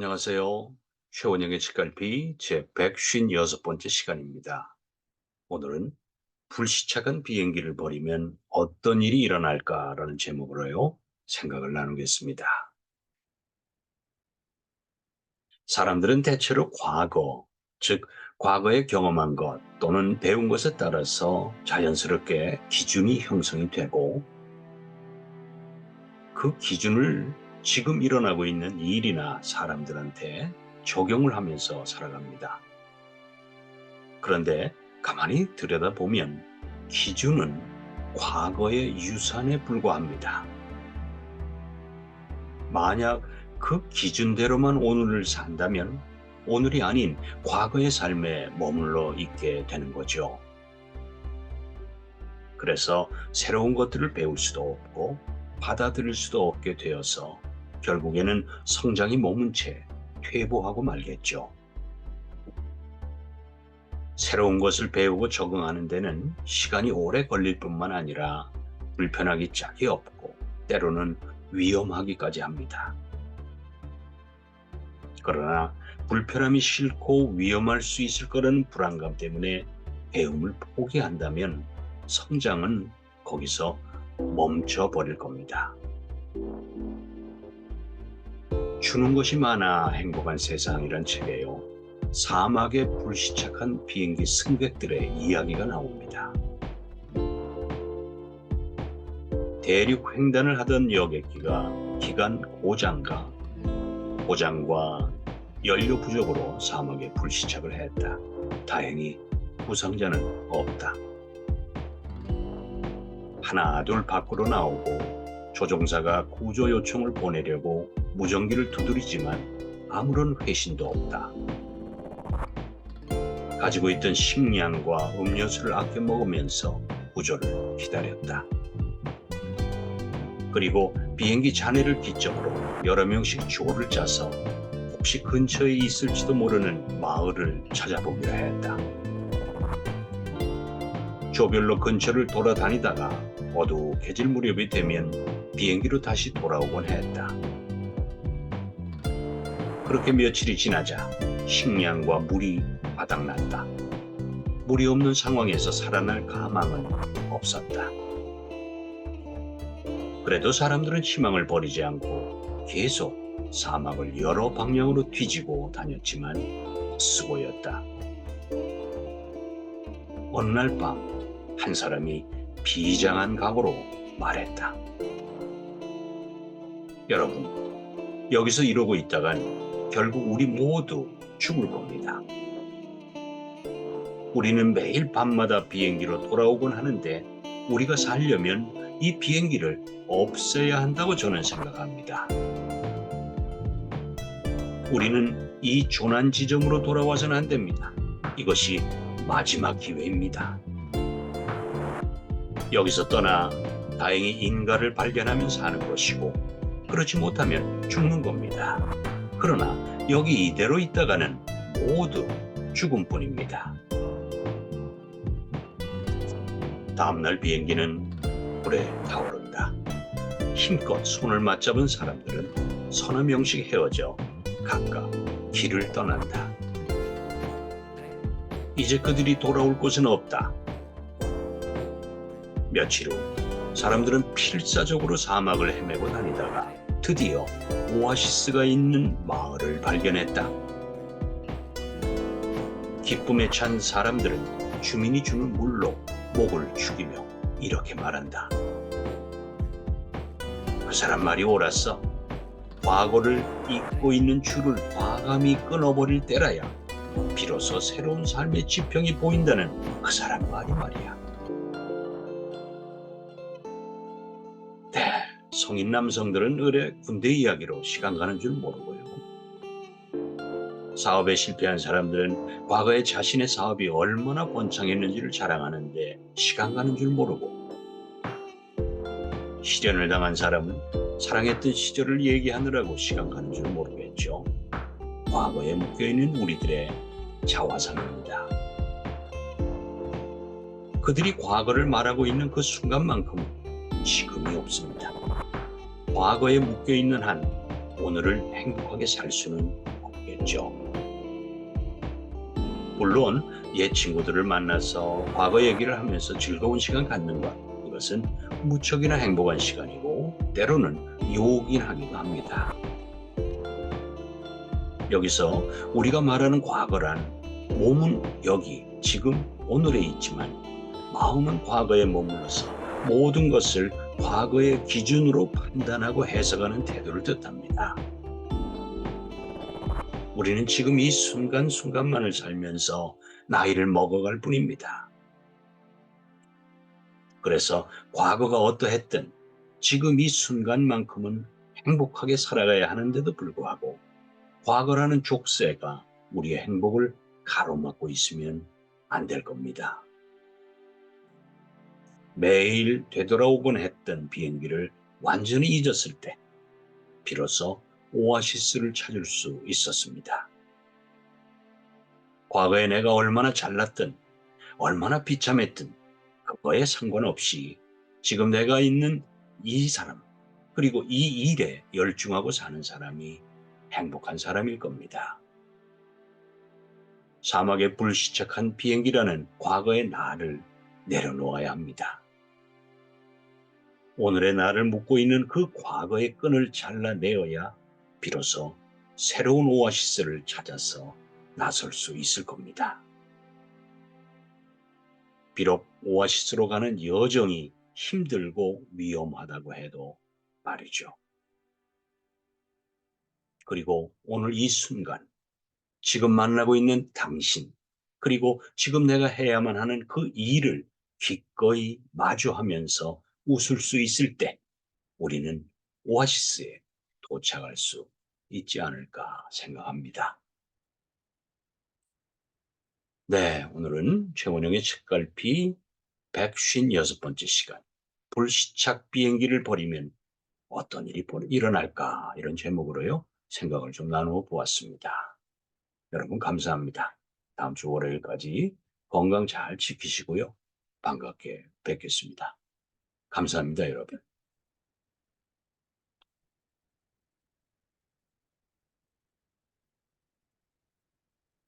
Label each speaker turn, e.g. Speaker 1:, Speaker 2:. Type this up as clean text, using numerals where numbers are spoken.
Speaker 1: 안녕하세요. 최원영의 책갈피 제156번째 시간입니다. 오늘은 불시착한 비행기를 버리면 어떤 일이 일어날까라는 제목으로요. 생각을 나누겠습니다. 사람들은 대체로 과거, 즉 과거에 경험한 것 또는 배운 것에 따라서 자연스럽게 기준이 형성이 되고 그 기준을 지금 일어나고 있는 일이나 사람들한테 적용을 하면서 살아갑니다. 그런데 가만히 들여다보면 기준은 과거의 유산에 불과합니다. 만약 그 기준대로만 오늘을 산다면 오늘이 아닌 과거의 삶에 머물러 있게 되는 거죠. 그래서 새로운 것들을 배울 수도 없고 받아들일 수도 없게 되어서 결국에는 성장이 머문 채 퇴보하고 말겠죠. 새로운 것을 배우고 적응하는 데는 시간이 오래 걸릴 뿐만 아니라 불편하기 짝이 없고 때로는 위험하기까지 합니다. 그러나 불편함이 싫고 위험할 수 있을 거라는 불안감 때문에 배움을 포기한다면 성장은 거기서 멈춰버릴 겁니다. 주는 것이 많아 행복한 세상이란 책에요. 사막에 불시착한 비행기 승객들의 이야기가 나옵니다. 대륙 횡단을 하던 여객기가 기간 고장과 연료 부족으로 사막에 불시착을 했다. 다행히 부상자는 없다. 하나 둘 밖으로 나오고 조종사가 구조 요청을 보내려고 무전기를 두드리지만 아무런 회신도 없다. 가지고 있던 식량과 음료수를 아껴 먹으면서 구조를 기다렸다. 그리고 비행기 잔해를 기점으로 여러 명씩 조를 짜서 혹시 근처에 있을지도 모르는 마을을 찾아보기로 했다. 조별로 근처를 돌아다니다가 어둑해질 무렵이 되면 비행기로 다시 돌아오곤 했다. 그렇게 며칠이 지나자 식량과 물이 바닥났다. 물이 없는 상황에서 살아날 가망은 없었다. 그래도 사람들은 희망을 버리지 않고 계속 사막을 여러 방향으로 뒤지고 다녔지만 헛수고였다. 어느 날 밤 한 사람이 비장한 각오로 말했다. 여러분, 여기서 이러고 있다간 결국 우리 모두 죽을 겁니다. 우리는 매일 밤마다 비행기로 돌아오곤 하는데 우리가 살려면 이 비행기를 없애야 한다고 저는 생각합니다. 우리는 이 조난 지점으로 돌아와서는 안 됩니다. 이것이 마지막 기회입니다. 여기서 떠나 다행히 인가를 발견하면 사는 것이고 그렇지 못하면 죽는 겁니다. 그러나 여기 이대로 있다가는 모두 죽음뿐입니다. 다음날 비행기는 불에 타오른다. 힘껏 손을 맞잡은 사람들은 서너 명씩 헤어져 각각 길을 떠난다. 이제 그들이 돌아올 곳은 없다. 며칠 후 사람들은 필사적으로 사막을 헤매고 다니다가 드디어 오아시스가 있는 마을을 발견했다. 기쁨에 찬 사람들은 주민이 주는 물로 목을 죽이며 이렇게 말한다. 그 사람 말이 옳았어. 과거를 잇고 있는 줄을 과감히 끊어버릴 때라야 비로소 새로운 삶의 지평이 보인다는 그 사람 말이 말이야. 네, 성인 남성들은 의뢰 군대 이야기로 시간 가는 줄 모르고요. 사업에 실패한 사람들은 과거에 자신의 사업이 얼마나 번창했는지를 자랑하는데 시간 가는 줄 모르고, 실연을 당한 사람은 사랑했던 시절을 얘기하느라고 시간 가는 줄 모르겠죠. 과거에 묶여있는 우리들의 자화상입니다. 그들이 과거를 말하고 있는 그 순간만큼은 지금이 없습니다. 과거에 묶여있는 한 오늘을 행복하게 살 수는 없겠죠. 물론 옛 친구들을 만나서 과거 얘기를 하면서 즐거운 시간 갖는 것, 이것은 무척이나 행복한 시간이고 때로는 유혹이긴 하기도 합니다. 여기서 우리가 말하는 과거란 몸은 여기, 지금, 오늘에 있지만 마음은 과거에 머물러서 모든 것을 과거의 기준으로 판단하고 해석하는 태도를 뜻합니다. 우리는 지금 이 순간순간만을 살면서 나이를 먹어갈 뿐입니다. 그래서 과거가 어떠했든 지금 이 순간만큼은 행복하게 살아가야 하는데도 불구하고 과거라는 족쇄가 우리의 행복을 가로막고 있으면 안 될 겁니다. 매일 되돌아오곤 했던 비행기를 완전히 잊었을 때 비로소 오아시스를 찾을 수 있었습니다. 과거에 내가 얼마나 잘났든 얼마나 비참했든 그거에 상관없이 지금 내가 있는 이 사람 그리고 이 일에 열중하고 사는 사람이 행복한 사람일 겁니다. 사막에 불시착한 비행기라는 과거의 나를 내려놓아야 합니다. 오늘의 나를 묶고 있는 그 과거의 끈을 잘라내어야 비로소 새로운 오아시스를 찾아서 나설 수 있을 겁니다. 비록 오아시스로 가는 여정이 힘들고 위험하다고 해도 말이죠. 그리고 오늘 이 순간, 지금 만나고 있는 당신, 그리고 지금 내가 해야만 하는 그 일을 기꺼이 마주하면서 웃을 수 있을 때 우리는 오아시스에 도착할 수 있지 않을까 생각합니다. 네, 오늘은 최원영의 책갈피 156번째 시간, 불시착 비행기를 버리면 어떤 일이 일어날까, 이런 제목으로요 생각을 좀 나누어 보았습니다. 여러분 감사합니다. 다음 주 월요일까지 건강 잘 지키시고요. 반갑게 뵙겠습니다. 감사합니다, 여러분.